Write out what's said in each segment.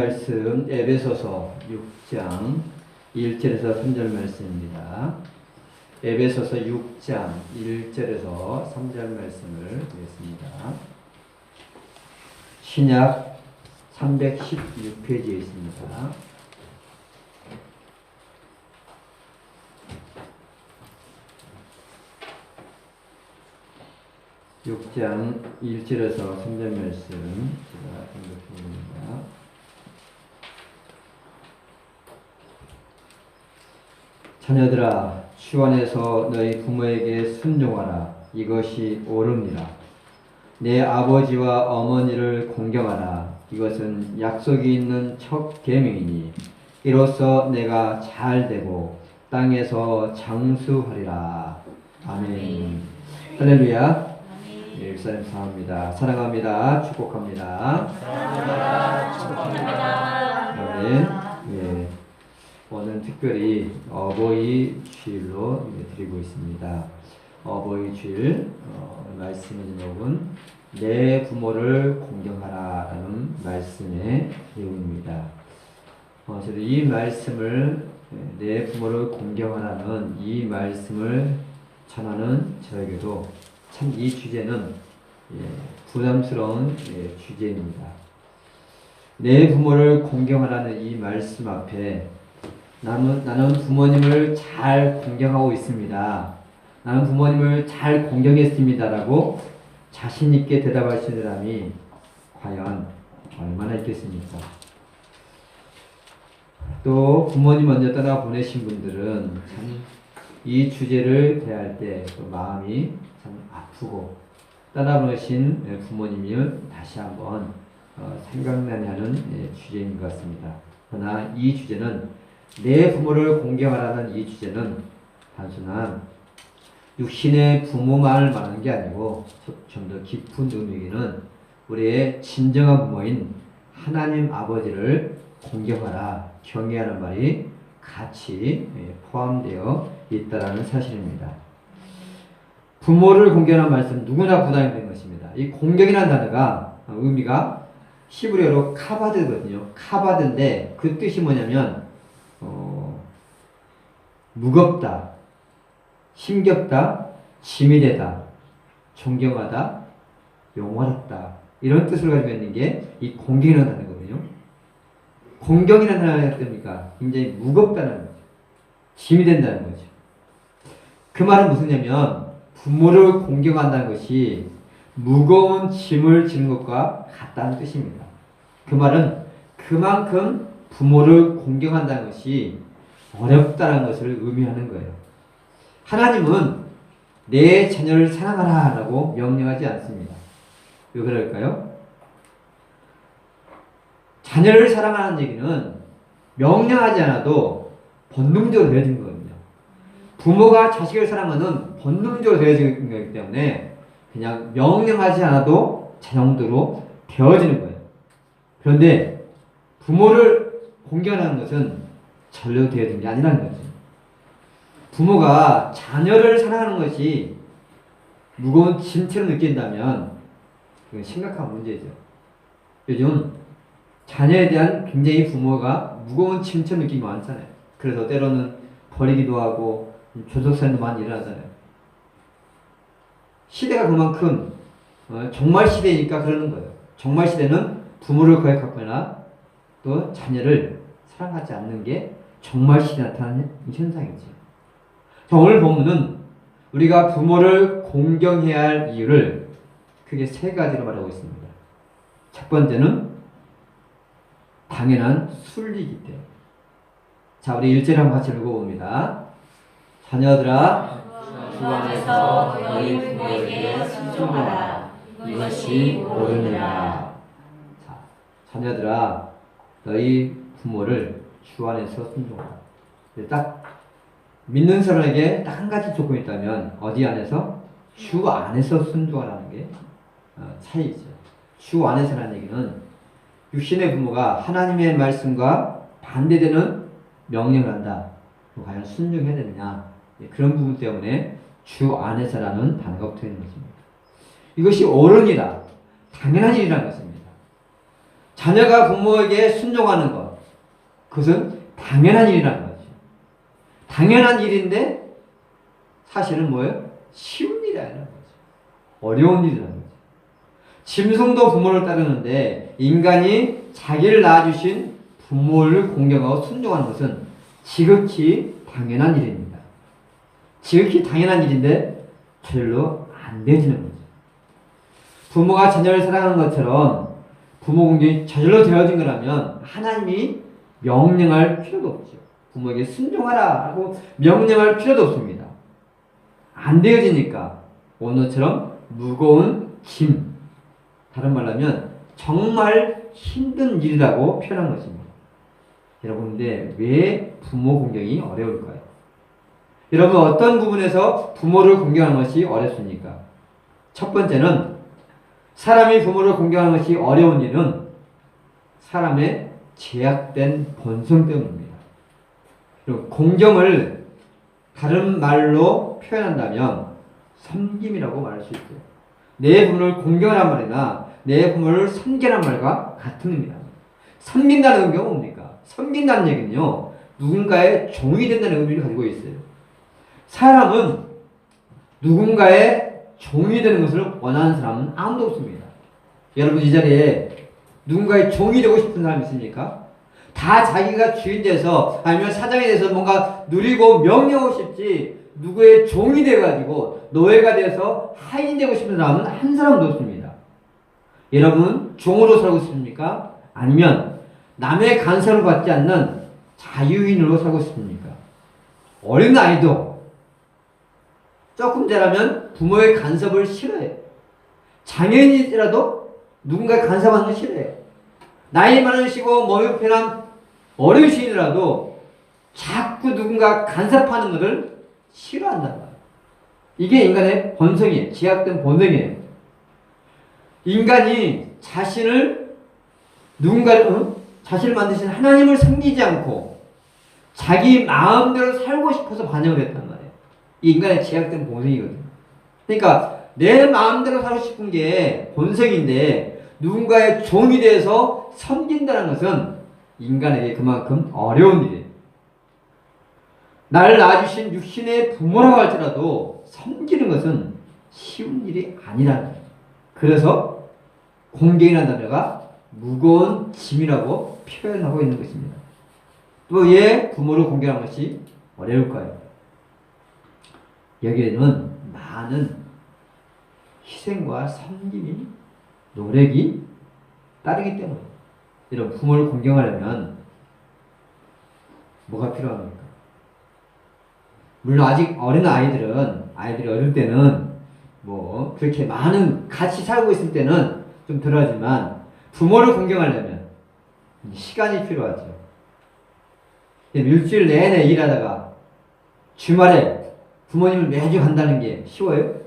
말씀 에베소서 6장 1절에서 3절 말씀입니다. 에베소서 6장 1절에서 3절 말씀을 보겠습니다. 신약 316페이지에 있습니다. (6장 1절에서 3절) 말씀 제가 읽어드립니다. 자녀들아, 주 안에서 너희 부모에게 순종하라. 이것이 옳으니라. 내 아버지와 어머니를 공경하라. 이것은 약속이 있는 첫 계명이니 이로써 내가 잘되고 땅에서 장수하리라. 아멘. 할렐루야. 예, 목사님 사랑합니다. 사랑합니다. 축복합니다. 사랑합니다. 축복합니다. 아멘. 예. 오늘 특별히 어버이 주일로 드리고 있습니다. 어버이 주일 말씀의 제목은 내 부모를 공경하라 라는 말씀의 내용입니다. 저도 이 말씀을 내 부모를 공경하라는 이 말씀을 전하는 저에게도 참 이 주제는 부담스러운 주제입니다. 내 부모를 공경하라는 이 말씀 앞에 나는 부모님을 잘 공경하고 있습니다. 나는 부모님을 잘 공경했습니다. 라고 자신있게 대답하시는 사람이 과연 얼마나 있겠습니까? 또 부모님 먼저 떠나보내신 분들은 참 이 주제를 대할 때 또 마음이 참 아프고 떠나보내신 부모님을 다시 한번 생각나게 하는 주제인 것 같습니다. 그러나 이 주제는 내 부모를 공경하라는 이 주제는 단순한 육신의 부모만을 말하는 게 아니고 좀 더 깊은 의미는 우리의 진정한 부모인 하나님 아버지를 공경하라, 경외하는 말이 같이 포함되어 있다는 사실입니다. 부모를 공경하는 말씀 누구나 부담이 되는 것입니다. 이 공경이라는 단어가 의미가 히브리어로 카바드거든요. 카바드인데 그 뜻이 뭐냐면 무겁다, 힘겹다, 짐이 되다, 존경하다, 용화롭다 이런 뜻을 가지고 있는 게 이 공경이라는 단어거든요. 공경이라는 단어가 됩니까? 굉장히 무겁다는 거죠. 짐이 된다는 거죠. 그 말은 무슨냐면 부모를 공경한다는 것이 무거운 짐을 지는 것과 같다는 뜻입니다. 그 말은 그만큼 부모를 공경한다는 것이 어렵다는 것을 의미하는 거예요. 하나님은 내 자녀를 사랑하라 라고 명령하지 않습니다. 왜 그럴까요? 자녀를 사랑하는 얘기는 명령하지 않아도 본능적으로 되어지는 거거든요. 부모가 자식을 사랑하는 본능적으로 되어지는 거기 때문에 그냥 명령하지 않아도 자동으로 되어지는 거예요. 그런데 부모를 공경하는 것은 절로 되어진 게 아니라는 거죠. 부모가 자녀를 사랑하는 것이 무거운 짐처럼 느낀다면 그건 심각한 문제죠. 요즘 자녀에 대한 굉장히 부모가 무거운 짐처럼 느끼는 게 많잖아요. 그래서 때로는 버리기도 하고 조석살도 많이 일어나잖아요. 시대가 그만큼 종말 시대니까 그러는 거예요. 종말 시대는 부모를 거역하거나 또 자녀를 사랑하지 않는 게 종말 시대에 나타나는 현상이죠. 오늘 본문은 우리가 부모를 공경해야 할 이유를 크게 세 가지로 말하고 있습니다. 첫 번째는 당연한 순리이기 때문에. 자, 우리 1절 한번 같이 읽어봅니다. 자녀들아, 주 안에서 너희 부모에게 순종하라. 이것이 옳으니라. 자, 자녀들아, 너희 부모를 주 안에서 순종하라. 딱 믿는 사람에게 딱 한 가지 조건이 있다면 어디 안에서? 주 안에서 순종하라는 게 차이죠. 주 안에서라는 얘기는 육신의 부모가 하나님의 말씀과 반대되는 명령을 한다. 과연 순종해야 되느냐? 그런 부분 때문에 주 안에서라는 단어가 붙어 있는 것입니다. 이것이 옳으니라, 당연한 일이라는 것입니다. 자녀가 부모에게 순종하는 것, 그것은 당연한 일이라는 거죠. 당연한 일인데 사실은 뭐예요? 쉬운 일이 아니라는 거죠. 어려운 일이라는 거죠. 짐승도 부모를 따르는데 인간이 자기를 낳아주신 부모를 공경하고 순종하는 것은 지극히 당연한 일입니다. 지극히 당연한 일인데 저절로 안 되지는 거죠. 부모가 자녀를 사랑하는 것처럼 부모 공경이 저절로 되어진 거라면 하나님이 명령할 필요도 없죠. 부모에게 순종하라 하고 명령할 필요도 없습니다. 안 되어지니까 오늘처럼 무거운 짐, 다른 말로 하면 정말 힘든 일이라고 표현한 것입니다. 여러분, 근데 왜 부모 공경이 어려울까요? 여러분, 어떤 부분에서 부모를 공경하는 것이 어렵습니까? 첫 번째는 사람이 부모를 공경하는 것이 어려운 일은 사람의 제약된 본성 때문입니다. 그리고 공경을 다른 말로 표현한다면 섬김이라고 말할 수 있고요. 내 부모를 공경하란 말이나 내 부모를 섬기란 말과 같은 의미입니다. 섬긴다는 의미가 뭡니까? 섬긴다는 얘기는요, 누군가의 종이 된다는 의미를 가지고 있어요. 사람은 누군가의 종이 되는 것을 원하는 사람은 아무도 없습니다. 여러분, 이 자리에 누군가의 종이 되고 싶은 사람 있습니까? 다 자기가 주인 돼서 아니면 사장이 돼서 뭔가 누리고 명령하고 싶지, 누구의 종이 돼가지고 노예가 돼서 하인이 되고 싶은 사람은 한 사람도 없습니다. 여러분, 종으로 살고 싶습니까? 아니면 남의 간섭을 받지 않는 자유인으로 살고 싶습니까? 어린 아이도 조금 자라면 부모의 간섭을 싫어해요. 장애인이라도 누군가의 간섭하는 걸 싫어해요. 나이 많으시고 몸이 편한 어르신이라도 자꾸 누군가 간섭하는 것을 싫어한단 말이에요. 이게 인간의 본성이에요. 제약된 본성이에요. 인간이 자신을 자신을 만드신 하나님을 섬기지 않고 자기 마음대로 살고 싶어서 반영을 했단 말이에요. 이 인간의 제약된 본성이거든요. 그러니까 내 마음대로 살고 싶은 게 본성인데 누군가의 종이 돼서 섬긴다는 것은 인간에게 그만큼 어려운 일이에요. 나를 낳아주신 육신의 부모라고 할지라도 섬기는 것은 쉬운 일이 아니라는 거예요. 그래서 공경이라는 단어가 무거운 짐이라고 표현하고 있는 것입니다. 또 왜 부모를 공경하는 것이 어려울까요? 여기에는 많은 희생과 섬김이, 노력이 따르기 때문에 이런 부모를 공경하려면 뭐가 필요합니까? 물론 아직 어린 아이들이 어릴 때는 뭐 그렇게 많은 같이 살고 있을 때는 좀 덜하지만 부모를 공경하려면 시간이 필요하죠. 일주일 내내 일하다가 주말에 부모님을 매주 간다는 게 쉬워요?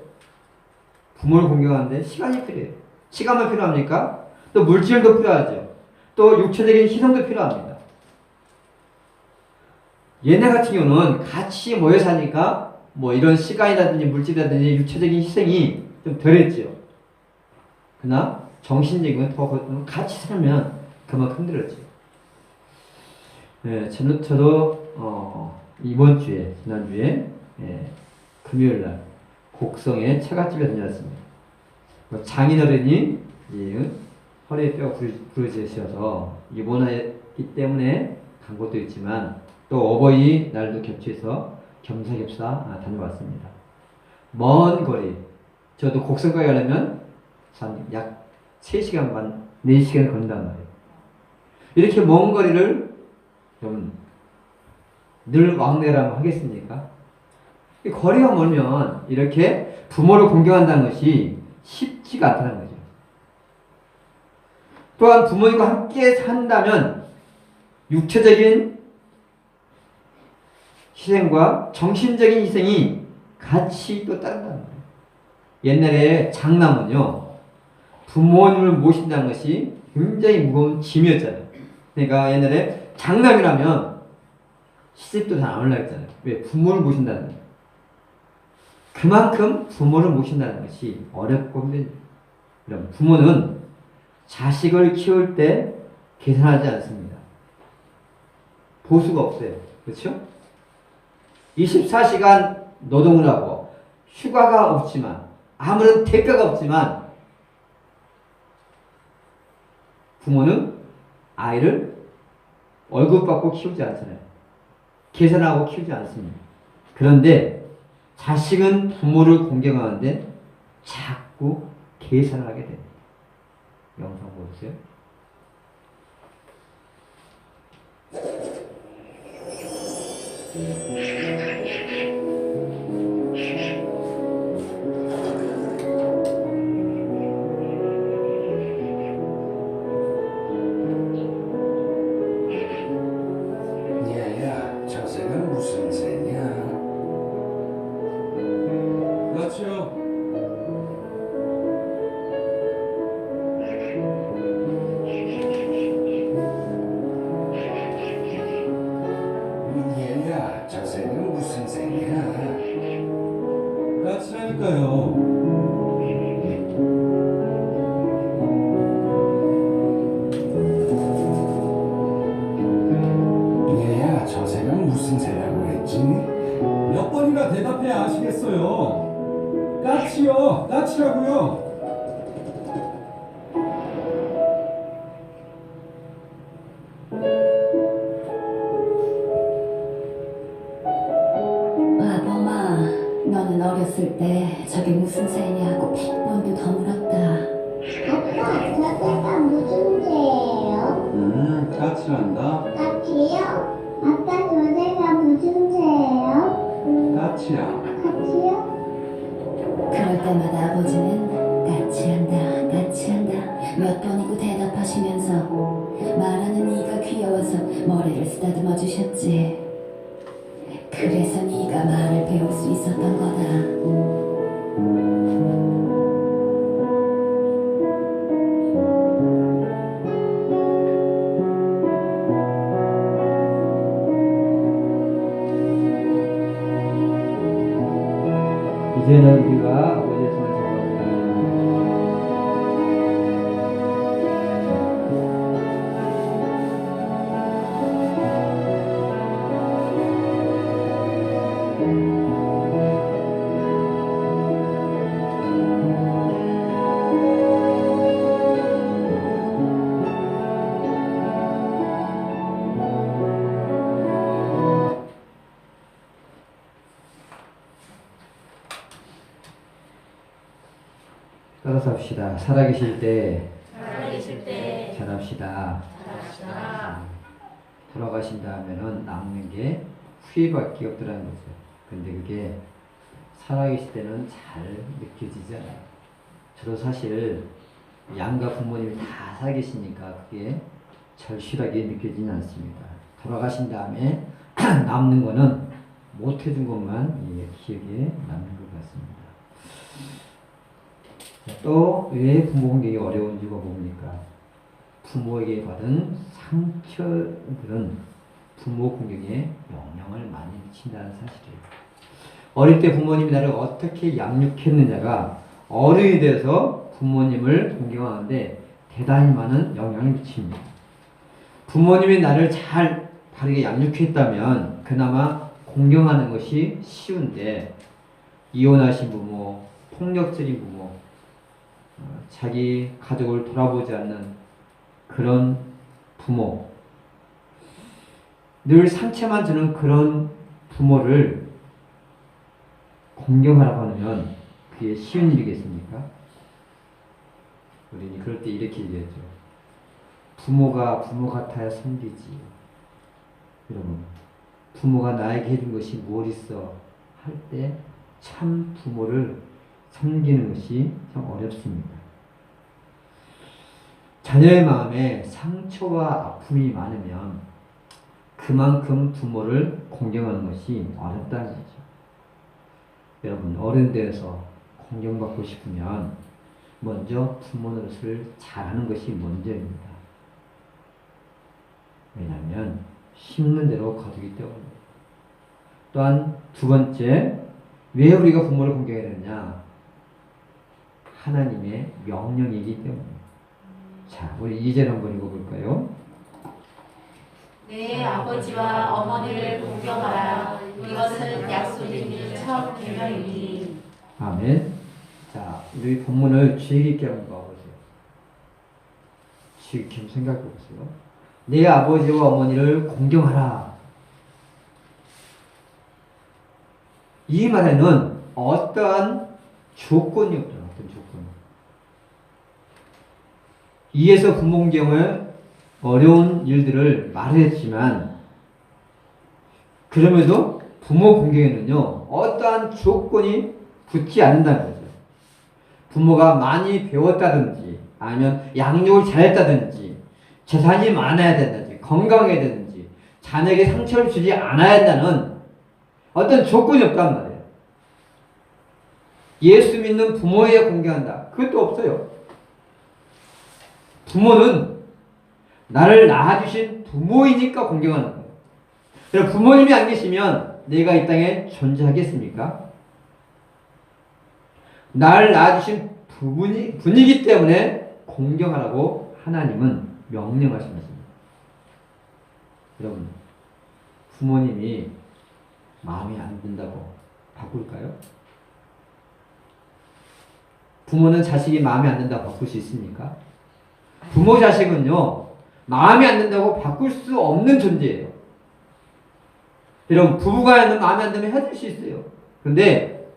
부모를 공경하는데 시간이 필요해요. 시간만 필요합니까? 또 물질도 필요하죠. 또 육체적인 희생도 필요합니다. 얘네 같은 경우는 같이 모여 사니까 뭐 이런 시간이라든지 물질이라든지 육체적인 희생이 좀 덜했죠. 그러나 정신적인 건 더 같이 살면 그만큼 힘들었죠. 네, 저도 이번 주에, 지난주에 금요일날 곡성의 처갓집에 다녀왔습니다. 장인어른이 허리에 뼈가 부러지셔서 입원했기 때문에 간 것도 있지만 또 어버이날도 겹쳐서 겸사겸사 다녀왔습니다. 먼 거리, 저도 곡성까지 가려면 약 3시간 반, 4시간 걸린단 말이에요. 이렇게 먼 거리를 늘 왕래라고 하겠습니까? 거리가 멀면 이렇게 부모를 공경한다는 것이 쉽지가 않다는 거죠. 또한 부모님과 함께 산다면 육체적인 희생과 정신적인 희생이 같이 또 따른다는 거예요. 옛날에 장남은요, 부모님을 모신다는 것이 굉장히 무거운 짐이었잖아요. 그러니까 옛날에 장남이라면 시집도 잘 안 올라갔잖아요. 왜? 부모를 모신다는 거예요. 그만큼 부모를 모신다는 것이 어렵고 힘듭니다. 부모는 자식을 키울 때 계산하지 않습니다. 보수가 없어요. 그렇죠? 24시간 노동을 하고 휴가가 없지만 아무런 대가가 없지만 부모는 아이를 월급 받고 키우지 않잖아요. 계산하고 키우지 않습니다. 그런데 자식은 부모를 공경하는데 자꾸 계산을 하게 됩니다. 영상 보세요. 얘야, 저 새는 무슨 새냐? 그렇죠. 얘야, 저 새는 무슨 새냐? 까칠하니까요. 얘야, 저 새는 무슨 새라고 했지? 몇 번이나 대답해야 아시겠어요. 까치요. 까치라고요. 아범아, 너는 어렸을 때 저게 무슨 새냐고 100번도 더 물었다. 아빠, 저새가 무슨 새예요? 까칠한다. 까치요? 아빠, 저새가 무슨 새예요? 까치야. 까치요? 그럴 때마다 아버지는 까치한다, 까치한다 몇 번이고 대답하시면서 말하는 이가 귀여워서 머리를 쓰다듬어 주셨지. 그래서 네가 말을 배울 수 있었던 거다. 이제는 우리가 아버지의 손을 잡았다. 따라서 합시다. 살아계실 때 살아계실 때 잘합시다. 잘합시다. 돌아가신다 하면은 남는 게 후회밖에 없더라는 거죠. 근데 그게 살아계실 때는 잘 느껴지지 않아요. 저도 사실 양가 부모님이 다 살아계시니까 그게 절실하게 느껴지진 않습니다. 돌아가신 다음에 남는 거는 못 해준 것만 기억에 남는 것 같습니다. 또 왜 부모 공경이 어려운지가 뭡니까? 부모에게 받은 상처들은 부모 공경에 영향을 많이 미친다는 사실이에요. 어릴 때 부모님이 나를 어떻게 양육했느냐가 어른이 돼서 부모님을 공경하는데 대단히 많은 영향을 미칩니다. 부모님이 나를 잘 바르게 양육했다면 그나마 공경하는 것이 쉬운데 이혼하신 부모, 폭력적인 부모, 자기 가족을 돌아보지 않는 그런 부모, 늘 상처만 주는 그런 부모를 공경하라고 하면 그게 쉬운 일이겠습니까? 우리는 그럴 때 이렇게 얘기하죠. 부모가 부모 같아야 섬기지. 여러분, 부모가 나에게 해준 것이 뭘 있어 할 때 참 부모를 섬기는 것이 참 어렵습니다. 자녀의 마음에 상처와 아픔이 많으면 그만큼 부모를 공경하는 것이 어렵다는 거죠. 여러분, 어른 되어서 공경받고 싶으면 먼저 부모 노릇을 잘하는 것이 먼저입니다. 왜냐하면 심는 대로 거두기 때문입니다. 또한 두 번째, 왜 우리가 부모를 공경해야 되느냐? 하나님의 명령이기 때문입니다. 자, 우리 2절 한번 읽어볼까요? 내 아버지와 어머니를 공경하라. 이것은 약속이니 첫 계명이니. 아멘. 자, 우리 본문을 주의 깊게 한번 봐보세요. 주의 깊게 생각해 보세요. 내 아버지와 어머니를 공경하라. 이 말에는 어떠한 조건이 없잖아. 어떤 조건. 이에서 부모 공경을 어려운 일들을 말했지만 그럼에도 부모 공경에는요 어떠한 조건이 붙지 않는다는 거죠. 부모가 많이 배웠다든지 아니면 양육을 잘했다든지 재산이 많아야 된다든지 건강해야 되든지 자녀에게 상처를 주지 않아야 한다는 어떤 조건이 없단 말이에요. 예수 믿는 부모에게 공경한다. 그것도 없어요. 부모는 나를 낳아주신 부모이니까 공경하는 거예요. 그럼 부모님이 안 계시면 내가 이 땅에 존재하겠습니까? 나를 낳아주신 분이기 때문에 공경하라고 하나님은 명령하십니다. 여러분, 부모님이 마음에 안 든다고 바꿀까요? 부모는 자식이 마음에 안 든다고 바꿀 수 있습니까? 부모 자식은요 마음에 안 든다고 바꿀 수 없는 존재예요. 여러분, 부부간에는 마음에 안 들면 헤어질 수 있어요. 그런데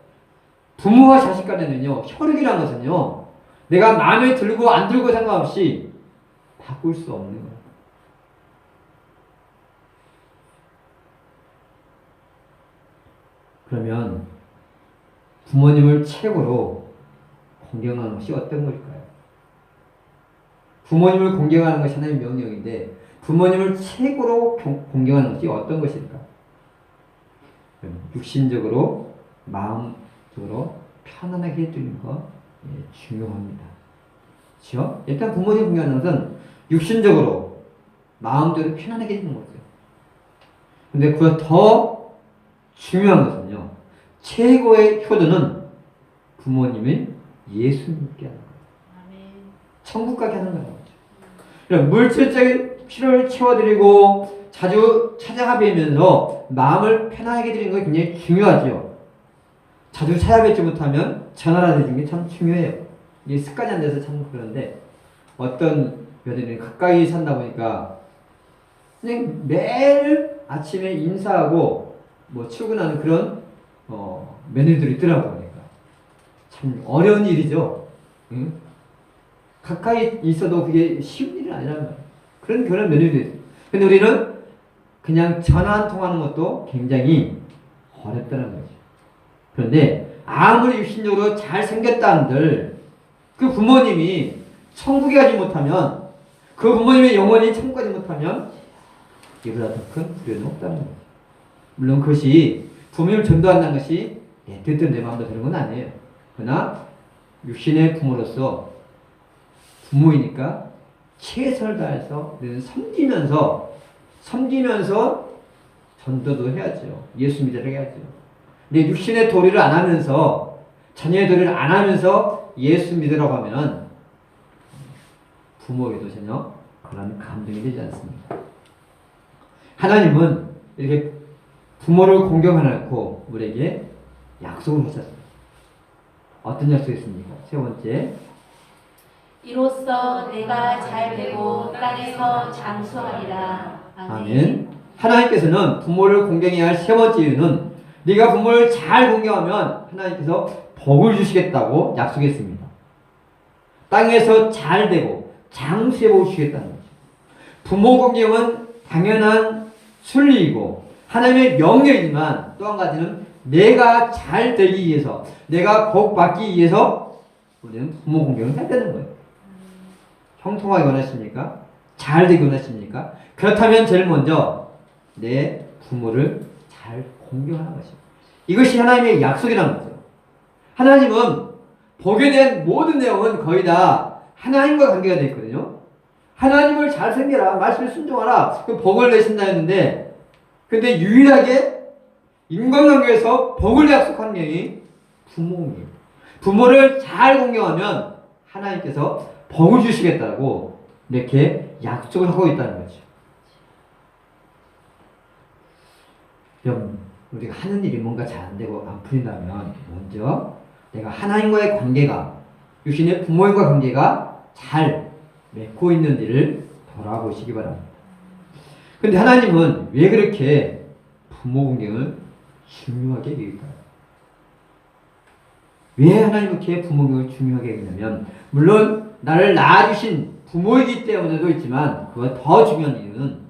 부모와 자식 간에는요 혈육이라는 것은요 내가 마음에 들고 안 들고 상관없이 바꿀 수 없는 거예요. 그러면 부모님을 최고로 공경하는 것이 어떤 것일까요? 부모님을 공경하는 것이 하나님의 명령인데 부모님을 최고로 공경하는 것이 어떤 것일까? 육신적으로, 마음적으로 편안하게 해주는 것 중요합니다. 그렇죠? 일단 부모님 공경하는 것은 육신적으로, 마음적으로 편안하게 해주는 거죠. 근데 그보다 더 중요한 것은요. 최고의 효도는 부모님이 예수님께 하는 거예요. 천국 가게 하는 거죠. 그럼 물질적인 필요를 채워드리고 자주 찾아뵈면서 마음을 편하게 해드리는 것이 굉장히 중요하죠. 자주 찾아뵙지 못하면 전화라도 해주는 게 참 중요해요. 이게 습관이 안 돼서 참 그런데 어떤 며느리는 가까이 산다 보니까 그냥 매일 아침에 인사하고 뭐 출근하는 그런 며느리들이 있더라고요. 그러니까 참 어려운 일이죠. 응? 가까이 있어도 그게 쉬운 일은 아니란 말이에요. 그런 며느리들이 있어요. 근데 우리는 그냥 전화 한 통하는 것도 굉장히 어렵다는 거죠. 그런데 아무리 육신적으로 잘생겼다 한들 그 부모님이 천국에 가지 못하면 그 부모님의 영혼이 천국 가지 못하면 이보다 더 큰 불효는 없다는 거죠. 물론 그것이 부모님을 전도한다는 것이 뜻대로 내 마음대로 되는 건 아니에요. 그러나 육신의 부모로서 부모이니까 최선을 다해서 우리는 섬기면서 전도도 해야죠. 예수 믿으라고 해야죠. 근데 육신의 도리를 안 하면서 자녀의 도리를 안 하면서 예수 믿으라고 하면 부모에게도 전혀 그런 감동이 되지 않습니다. 하나님은 이렇게 부모를 공경하고 우리에게 약속을 하셨어요. 어떤 약속이 있습니까? 세 번째, 이로써 내가 잘 되고 땅에서 장수하리라. 아멘. 하나님께서는 부모를 공경해야 할 세 번째 이유는 네가 부모를 잘 공경하면 하나님께서 복을 주시겠다고 약속했습니다. 땅에서 잘 되고 장수해 보시겠다는 거죠. 부모 공경은 당연한 순리이고 하나님의 명령이지만 또 한 가지는 내가 잘 되기 위해서, 내가 복 받기 위해서 우리는 부모 공경을 해야 되는 거예요. 형통하게 원하십니까? 잘 되기 원하십니까? 그렇다면 제일 먼저 내 부모를 잘 공경하는 것입니다. 이것이 하나님의 약속이라는 거죠. 하나님은 복에 대한 모든 내용은 거의 다 하나님과 관계가 되어 있거든요. 하나님을 잘 섬겨라, 말씀에 순종하라, 그 복을 내신다 했는데, 근데 유일하게 인간관계에서 복을 약속하는 게 부모입니다. 부모를 잘 공경하면 하나님께서 복을 주시겠다고 이렇게 약속을 하고 있다는 거죠. 여러분, 우리가 하는 일이 뭔가 잘 안 되고 안 풀린다면 먼저 내가 하나님과의 관계가, 육신의 부모님과 관계가 잘 맺고 있는지를 돌아보시기 바랍니다. 근데 하나님은 왜 그렇게 부모 공경을 중요하게 여길까요? 왜 하나님은 이렇게 부모 공경을 중요하게 여기냐면, 물론 나를 낳아주신 부모이기 때문에도 있지만, 그보다 더 중요한 이유는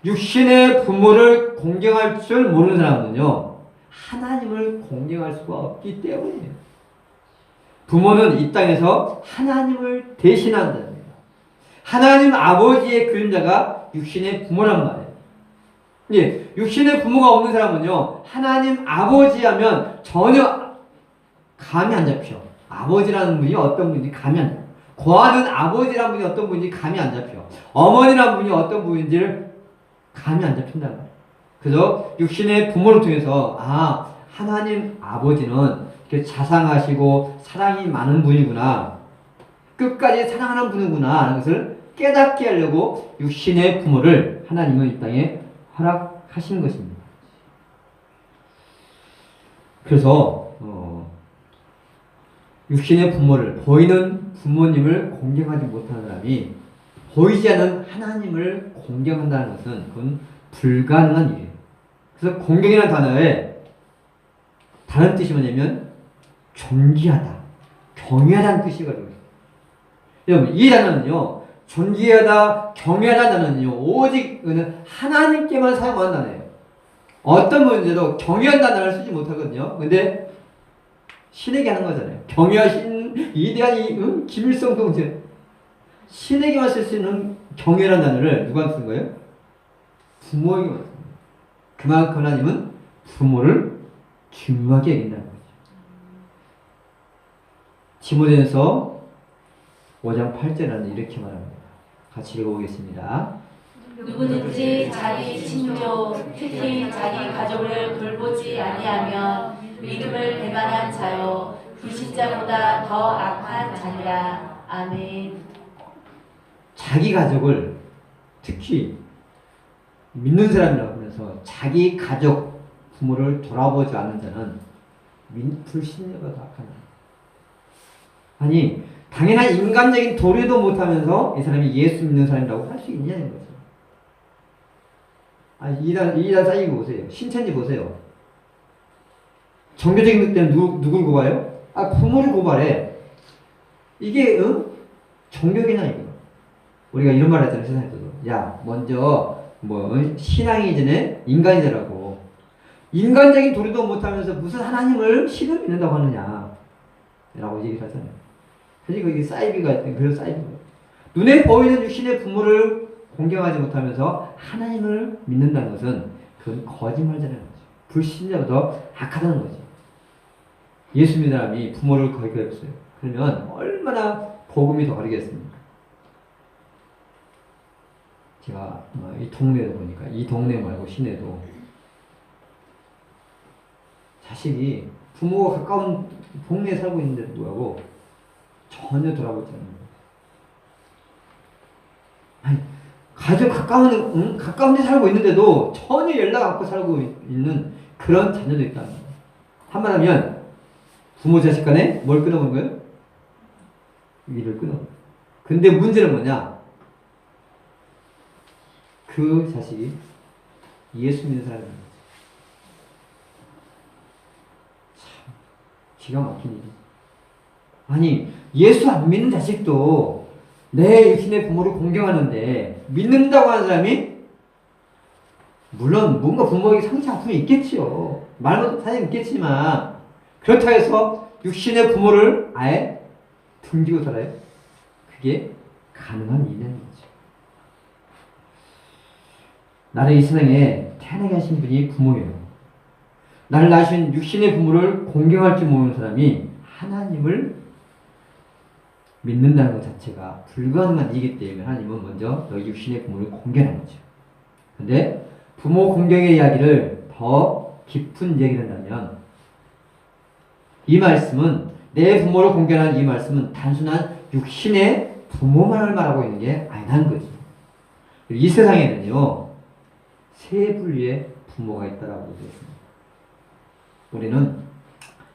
육신의 부모를 공경할 줄 모르는 사람은요, 하나님을 공경할 수가 없기 때문이에요. 부모는 이 땅에서 하나님을 대신하는 자입니다. 하나님 아버지의 그림자가 육신의 부모란 말이에요. 예, 육신의 부모가 없는 사람은요, 하나님 아버지 하면 전혀 감이 안 잡혀. 아버지라는 분이 어떤 분인지 감이 안 잡혀. 거하는 아버지라는 분이 어떤 분인지 감이 안 잡혀. 어머니라는 분이 어떤 분인지를 감이 안 잡힌단 말이에요. 그래서 육신의 부모를 통해서, 아, 하나님 아버지는 이렇게 자상하시고 사랑이 많은 분이구나, 끝까지 사랑하는 분이구나 하는 것을 깨닫게 하려고 육신의 부모를 하나님은 이 땅에 허락하신 것입니다. 그래서 육신의 부모를, 보이는 부모님을 공경하지 못하는 사람이 보이지 않는 하나님을 공경한다는 것은 그건 불가능한 일이에요. 그래서 공경이라는 단어에 다른 뜻이 뭐냐면 존귀하다, 경외하다는 뜻이 가지고 있어요. 여러분, 이 단어는요, 존귀하다, 경외하다는 단어는요, 오직 하나님께만 사용하는 단어예요. 어떤 문제도 경외한다는 단어를 쓰지 못하거든요. 근데 신에게 하는 거잖아요. 경외하신 위대한 김일성 동생, 신에게만 쓸 수 있는 경외라는 단어를 누가 쓴 거예요? 부모에게만 쓴 거예요. 그만큼 하나님은 부모를 중요하게 여긴다는 거죠. 디모데전서 5장 8절에는 이렇게 말합니다. 같이 읽어보겠습니다. 누구든지 자기 친족, 특히 자기 가족을 돌보지 아니하면 믿음을 배반한 자요 불신자보다 더 악한 자니라. 아멘. 자기 가족을, 특히 믿는 사람이라고 하면서 자기 가족, 부모를 돌아보지 않는 자는 불신자보다 악한 자니라. 아니, 당연한 인간적인 도리도 못하면서 이 사람이 예수 믿는 사람이라고 할 수 있냐는 거죠. 아니, 이단 쌓이고 보세요. 신천지 보세요. 종교적인 것 때문에 누굴 고발해요? 아, 부모를 고발해. 이게 종교 개념이에요. 우리가 이런 말 하잖아요, 세상에서도. 야, 먼저 신앙이 전에 인간이 되라고. 인간적인 도리도 못하면서 무슨 하나님을 신을 믿는다고 하느냐 라고 얘기를 하잖아요. 그러니까 이게 사이비가, 그래서 사이비가. 눈에 보이는 육신의 부모를 공경하지 못하면서 하나님을 믿는다는 것은 그건 거짓말이라는 거죠. 불신자보다 악하다는 거죠. 예수 믿는 사람이 부모를 거역했어요. 그러면 얼마나 복음이 더 가르겠습니까? 제가 이 동네에 보니까, 이 동네 말고 시내도 자식이 부모가 가까운 동네에 살고 있는데도 불구하고 전혀 돌아보지 않는 거예요. 아니, 가족 가까운 데 살고 있는데도 전혀 연락 않고 살고 있는 그런 자녀도 있다는 거예요. 한마디하면 부모 자식 간에 뭘 끊어본 거예요? 위를 끊어본 거예요. 근데 문제는 뭐냐? 그 자식이 예수 믿는 사람인 거죠. 참 기가 막힌 일이죠. 아니, 예수 안 믿는 자식도 내 육신의 부모를 공경하는데 믿는다고 하는 사람이, 물론 뭔가 부모에게 상처 아픔이 있겠지요. 말로 사실 있겠지만, 그렇다고 해서 육신의 부모를 아예 등지고 살아요? 그게 가능한 일이 아닌 거죠. 나를 이 세상에 태어나게 하신 분이 부모예요. 나를 낳으신 육신의 부모를 공경할 줄 모르는 사람이 하나님을 믿는다는 것 자체가 불가능한 일이기 때문에 하나님은 먼저 너희 육신의 부모를 공경하는 거죠. 근데 부모 공경의 이야기를 더 깊은 얘기를 한다면, 이 말씀은, 내 부모를 공경하는 이 말씀은 단순한 육신의 부모만을 말하고 있는 게 아니라는 거죠. 이 세상에는요, 세 분류의 부모가 있다라고 되어 있습니다. 우리는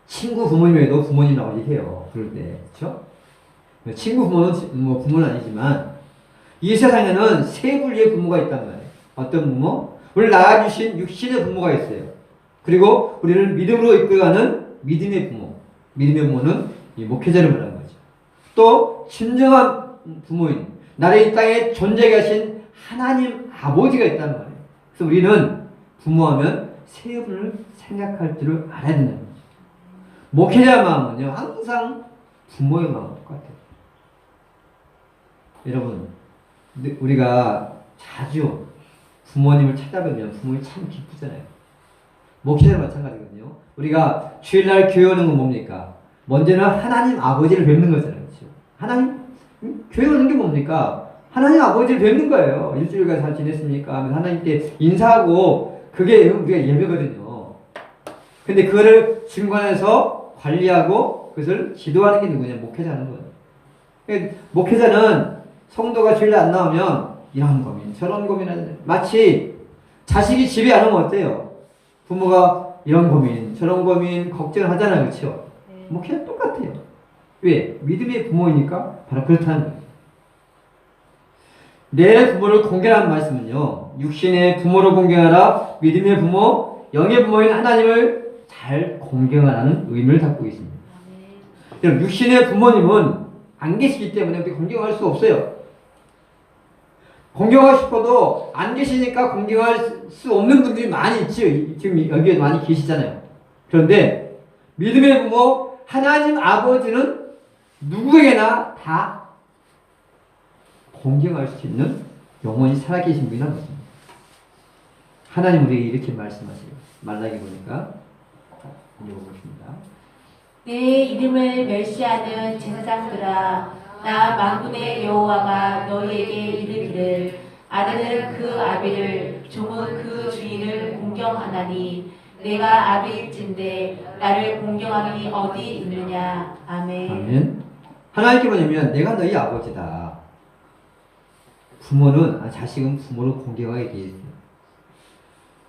친구 부모님에도 부모님이라고 얘기해요. 그럴 때. 그렇죠? 친구 부모는 뭐 부모는 아니지만 이 세상에는 세 분류의 부모가 있단 말이에요. 어떤 부모? 우리를 낳아주신 육신의 부모가 있어요. 그리고 우리를 믿음으로 이끌어가는 믿음의 부모. 믿음의 부모는 이 목회자를 말하는 거죠. 또 진정한 부모인 나를 이 땅에 존재하게 하신 하나님 아버지가 있다는 말이에요. 그래서 우리는 부모하면 세 분을 생각할 줄을 알아야 된다는 거죠. 목회자 마음은요 항상 부모의 마음과 똑같아요. 여러분 우리가 자주 부모님을 찾아뵈면 부모님이 참 기쁘잖아요. 목회자도 마찬가지거든요. 우리가 주일날 교회 오는 건 뭡니까? 먼저는 하나님 아버지를 뵙는 거잖아요. 그렇죠? 하나님 교회 오는 게 뭡니까? 하나님 아버지를 뵙는 거예요. 일주일간 잘 지냈습니까? 하면서 하나님께 인사하고 그게 우리가 예배거든요. 근데 그거를 중간에서 관리하고 그것을 지도하는 게 누구냐? 목회자는 거예요. 그러니까 목회자는 성도가 주일날 안 나오면 이런 고민 저런 고민하는 마치 자식이 집에 안 오면 어때요? 부모가 이런 고민 저런 고민 걱정을 하잖아요. 그렇죠? 목회자 똑같아요. 왜? 믿음의 부모이니까 바로 그렇다는 거예요. 내 부모를 공경하는 말씀은요. 육신의 부모를 공경하라. 믿음의 부모, 영의 부모인 하나님을 잘 공경하라는 의미를 담고 있습니다. 여러분 육신의 부모님은 안 계시기 때문에 우리 공경할 수 없어요. 공경하고 싶어도 안 계시니까 공경할 수 없는 분들이 많이 있지. 지금 여기에 많이 계시잖아요. 그런데 믿음의 부모 하나님 아버지는 누구에게나 다 공경할 수 있는 영원히 살아계신 분이라는 것입니다. 하나님 우리에게 이렇게 말씀하세요. 말라기 보니까 읽어보겠습니다. 내 이름을 멸시하는 제사장들아 나 만군의 여호와가 너희에게 이르기를 아들은 그 아비를 종은 그 주인을 공경하나니 내가 아비일진데 나를 공경함이 어디 있느냐. 아멘. 아멘. 하나님께 뭐냐면 내가 너희 아버지다. 부모는 자식은 부모를 공경하게 되어 있어요.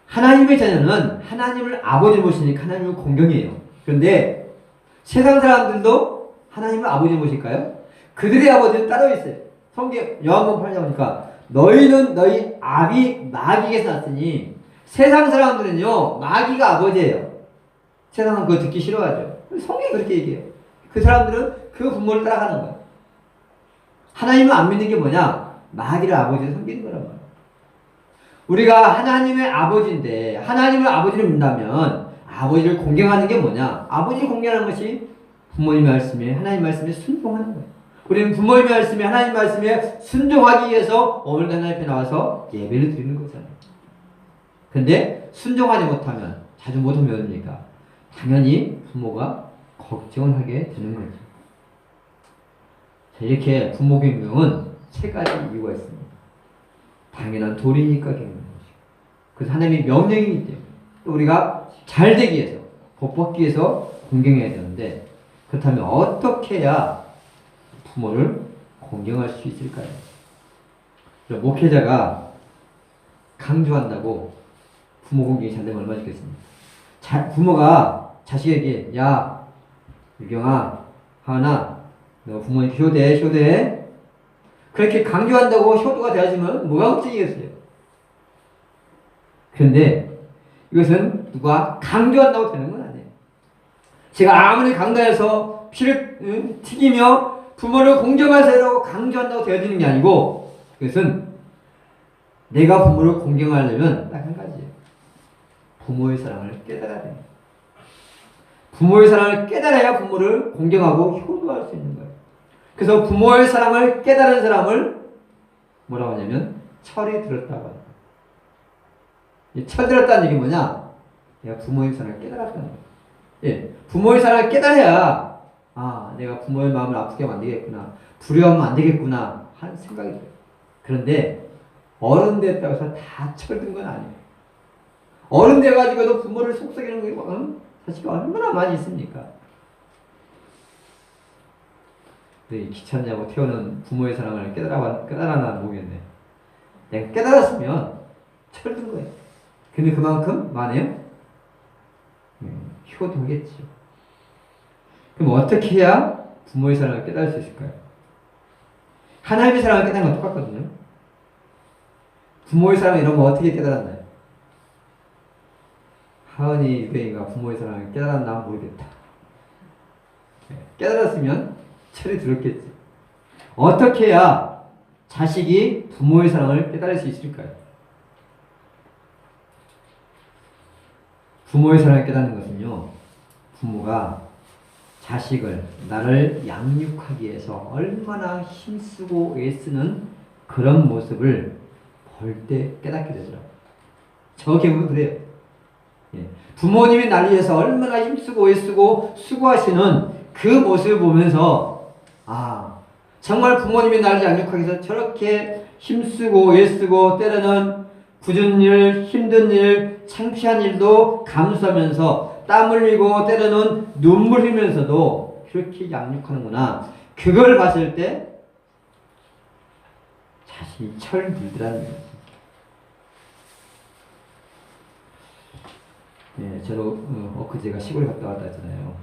하나님의 자녀는 하나님을 아버지로 보시니까 하나님을 공경해요. 그런데 세상 사람들도 하나님을 아버지로 보실까요? 그들의 아버지는 따로 있어요. 성경 요한복음 8장 보니까 너희는 너희 아비 마귀에게서 났으니 세상 사람들은요 마귀가 아버지예요. 세상은 그거 듣기 싫어하죠. 성경이 그렇게 얘기해요. 그 사람들은 그 부모를 따라가는 거예요. 하나님을 안 믿는 게 뭐냐? 마귀를 아버지로 섬기는 거란 말이에요. 우리가 하나님의 아버지인데 하나님을 아버지로 믿는다면 아버지를 공경하는 게 뭐냐? 아버지를 공경하는 것이 부모님의 말씀에 하나님 말씀에 순종하는 거예요. 우리는 부모님의 말씀에 하나님 말씀에 순종하기 위해서 오늘도 하나님 앞에 나와서 예배를 드리는 거잖아요. 근데 순종하지 못하면 자주 못하면 어떻습니까? 당연히 부모가 걱정을 하게 되는 거죠. 자, 이렇게 부모 경영은 세 가지 이유가 있습니다. 당연한 도리니까 경영하는 것이고, 그래서 하나님의 명령이기 때문에 또 우리가 잘 되기 위해서 복 받기 위해서 공경해야 되는데 그렇다면 어떻게 해야 부모를 공경할 수 있을까요? 목회자가 강조한다고 부모 공경이 잘 되면 얼마나 좋겠습니까? 부모가 자식에게 야 유경아 하은아 너 부모님 효도해 그렇게 강조한다고 효도가 되어지면 뭐가 걱정이겠어요? 그런데 이것은 누가 강조한다고 되는 건 아니에요. 제가 아무리 강단해서 피를 튀기며 부모를 공경하세요라고 강조한다고 되어지는 게 아니고 그것은 내가 부모를 공경하려면 딱 한 가지예요. 부모의 사랑을 깨달아야 돼요. 부모의 사랑을 깨달아야 부모를 공경하고 효도할 수 있는 거예요. 그래서 부모의 사랑을 깨달은 사람을 뭐라고 하냐면 철이 들었다고 합니다. 이 철 들었다는 얘기 뭐냐? 내가 부모의 사랑을 깨달았다는 거예요. 예, 부모의 사랑을 깨달아야 내가 부모의 마음을 아프게 하면 안 되겠구나, 두려워하면 안 되겠구나 하는 생각이 들어요. 그런데 어른 됐다고 해서 다 철든 건 아니에요. 어른 돼가지고도 부모를 속삭이는 게 사실 얼마나 많이 있습니까? 귀찮냐고 태우는 부모의 사랑을 깨달아나 모르겠네. 내가 깨달았으면 철든 거예요. 근데 그만큼 많아요? 효도하겠죠. 그럼 어떻게 해야 부모의 사랑을 깨달을 수 있을까요? 하나님의 사랑을 깨달은 건 똑같거든요. 부모의 사랑 이런 거 어떻게 깨달았나요? 하은이, 유배이가 부모의 사랑을 깨달았나 모르겠다. 깨달았으면 철이 들었겠지. 어떻게 해야 자식이 부모의 사랑을 깨달을 수 있을까요? 부모의 사랑을 깨닫는 것은요, 부모가 자식을, 나를 양육하기 위해서 얼마나 힘쓰고 애쓰는 그런 모습을 볼 때 깨닫게 되더라고요. 저 경우는 그래요. 예. 부모님이 나를 위해서 얼마나 힘쓰고 애쓰고 수고하시는 그 모습을 보면서, 아, 정말 부모님이 나를 양육하기 위해서 저렇게 힘쓰고 애쓰고 때로는 굳은 일, 힘든 일, 창피한 일도 감수하면서 땀 흘리고 때로는 눈물 흘리면서도 그렇게 양육하는구나. 그걸 봤을 때 자신이 철 들더라는 거예요. 예, 저도 엊그제가 시골에 갔다 왔다 했잖아요.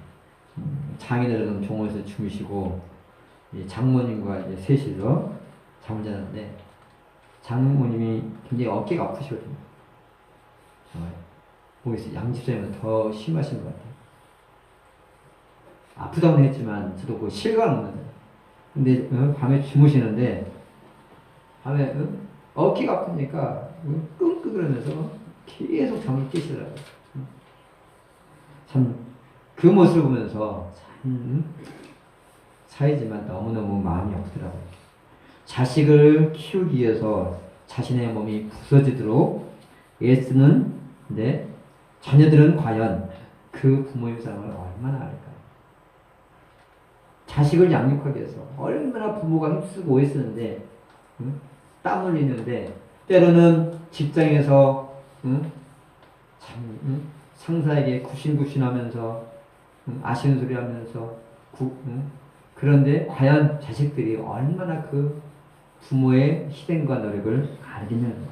장인어른 종원에서 주무시고 장모님과 이제 셋이서 잠을 자는데 장모님이 굉장히 어깨가 아프시거든요. 정말 보겠어요. 양집사님은 더 심하신 것 같아요. 아프다고는 했지만 저도 그 실감은 없는데 근데 밤에 주무시는데 밤에 어깨가 아프니까 끙끙 그러면서 계속 잠을 깨시더라고요. 참 그 모습을 보면서 참 사이지만 너무너무 마음이 없더라고요. 자식을 키우기 위해서 자신의 몸이 부서지도록 애쓰는데 자녀들은 과연 그 부모의 사랑을 얼마나 알까요? 자식을 양육하기 위해서 얼마나 부모가 힘쓰고 애쓰는데 땀 흘리는데 때로는 직장에서 참 상사에게 굽신굽신하면서 아쉬운 소리 하면서 그런데 과연 자식들이 얼마나 그 부모의 희생과 노력을 알겠냐는 거죠.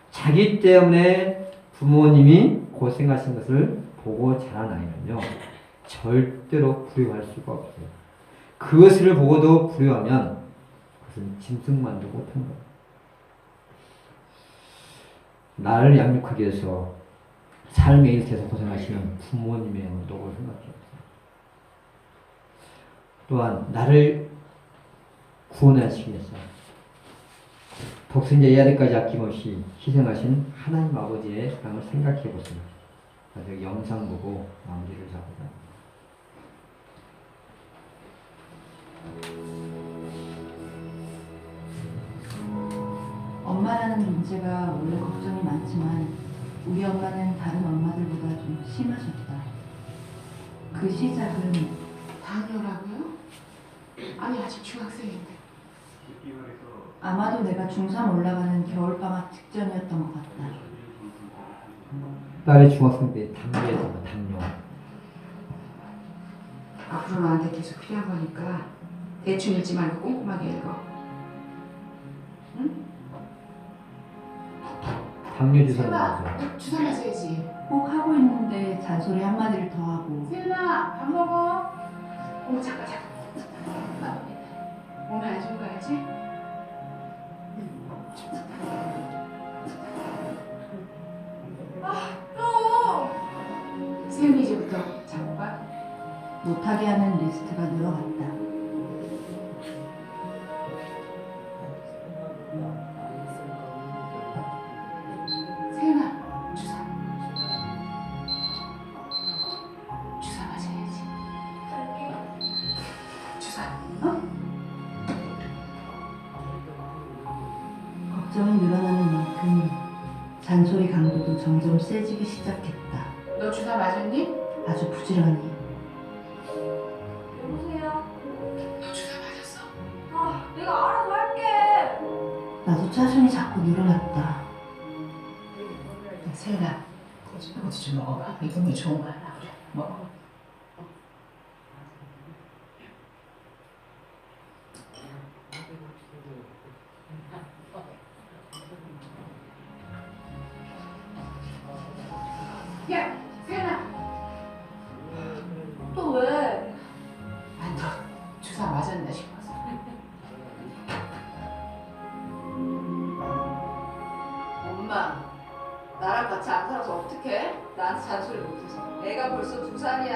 자기 때문에 부모님이 고생하신 것을 보고 자란 아이는요, 절대로 불효할 수가 없어요. 그것을 보고도 불효하면 그것은 짐승만도 못한 거예요. 나를 양육하기 위해서 삶의 일터에서 고생하시는 부모님의 노력을 생각해요. 또한 나를 구원하시기 위해서 독생자 예아들까지 아낌없이 희생하신 하나님 아버지의 사랑을 생각해 보세요. 아주 영상 보고 마무리를 잡고자 엄마라는 존재가 원래 걱정이 많지만 우리 엄마는 다른 엄마들보다 좀 심하셨다. 그 시작은 당뇨라고요? 아니 아직 중학생인데. 아마도 내가 중3 올라가는 겨울방학 직전이었던 것 같다. 딸이 중학생 때 당뇨에서 당뇨. 앞으로 나한테 계속 필요한 거니까 대충 읽지 말고 꼼꼼하게 읽어. 응? 당뇨 주사를 세연아, 맞아요. 너 주사 맞아야지. 꼭 하고 있는데 잔소리 한마디를 더 하고. 세연아, 밥 먹어. 어머 잠깐. 오늘 안 좋은 거 알지? 또. 세연이 이제부터 잡아. 못하게 하는 리스트가 늘어갔다. 세연아, 주사. 주사 맞아야지. 주사. 걱정이 늘어나는 만큼 잔소리 강도도 점점 세지기 시작했다. 너 주사 맞았니? 아주 부지런히. 여보세요? 너 주사 맞았어? 아, 내가 알아서 할게. 나도 짜증이 자꾸 늘어났다. 세연아, 이것도 좀 먹어봐. 이거 좋은 거야. 그래, 먹어. 야, 세연아. 또 왜? 너 주사 맞았나 싶어서. 엄마, 나랑 같이 안 살아서 어떡해? 나한테 잔소리 못해서. 애가 벌써 2살이야.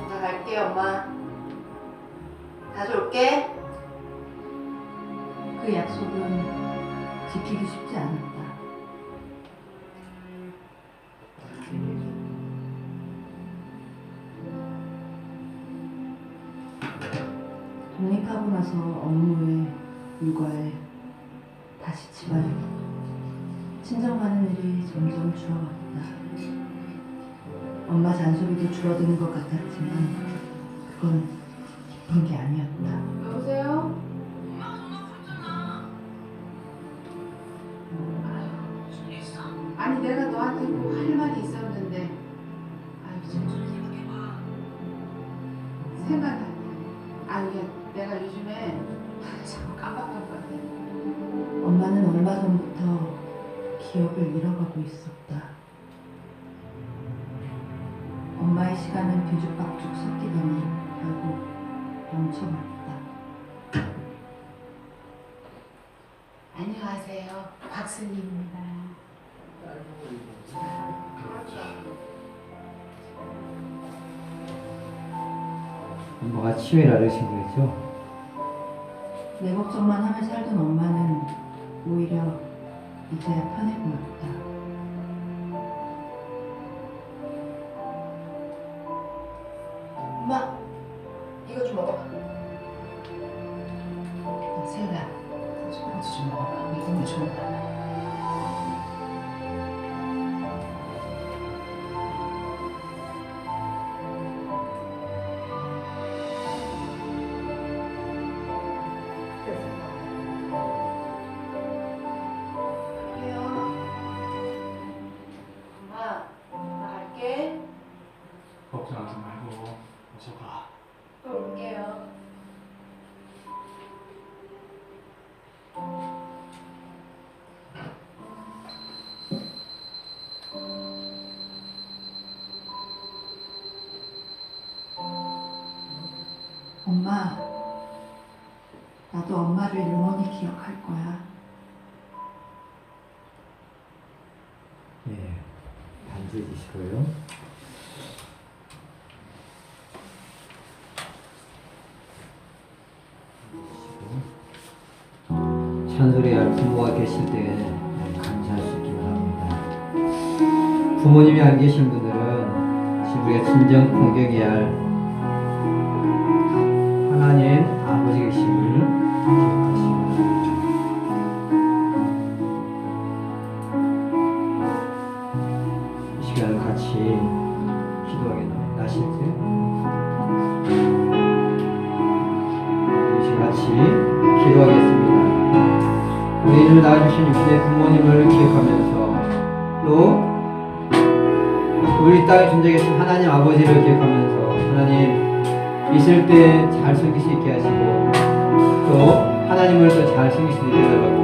나 갈게, 엄마. 가져올게. 그 약속은 지키기 쉽지 않았다. 독립하고 나서 업무에, 육아에, 다시 집안에 친정가는 일이 점점 줄어갔다. 엄마 잔소리도 줄어드는 것 같았지만 그건 기쁜 게 아니었다. 여보세요? 아니 내가 너한테 뭐 할 말이 있었는데 아유 좀 생각나. 아유 내가 요즘에 자꾸 깜빡깜빡해. 엄마는 얼마 전부터 기억을 잃어가고 있었다. 엄마의 시간은 뒤죽박죽 섞이더니 결국 멈춰버렸다. 안녕하세요. 박순희입니다. 엄마가 치매를 앓으신 거죠? 내 걱정만 하며 살던 엄마는 오히려 이제야 편해 보였다. 엄마, 이거 좀 먹어봐. 세연아, 소고기 좀 먹어봐. 이 국물 좋아. 엄마, 나 갈게. 걱정하지 말고 어서 가. 또 올게요. 엄마, 나도 엄마를 영원히 기억할 거야. 예, 반주해 주시고요. 찬소리할 부모가 계실 때 감사할 수 있기를 합니다. 부모님이 안 계신 분들은 지금 우리가 진정 공경해야 할 하나님 아버지 계심을 기억하시기 바랍니다. 이 시간을 같이 기도하겠습니다. 나실 때 우리 같이 기도하겠습니다. 우리를 낳아주신 육신의 부모님을 기억하면서 또 우리 땅에 존재 계신 하나님 아버지를 기억하면서 하나님 있을 때 잘 섬길 수 있게 하시고 또 하나님을 또 잘 섬길 수 있게 해달라고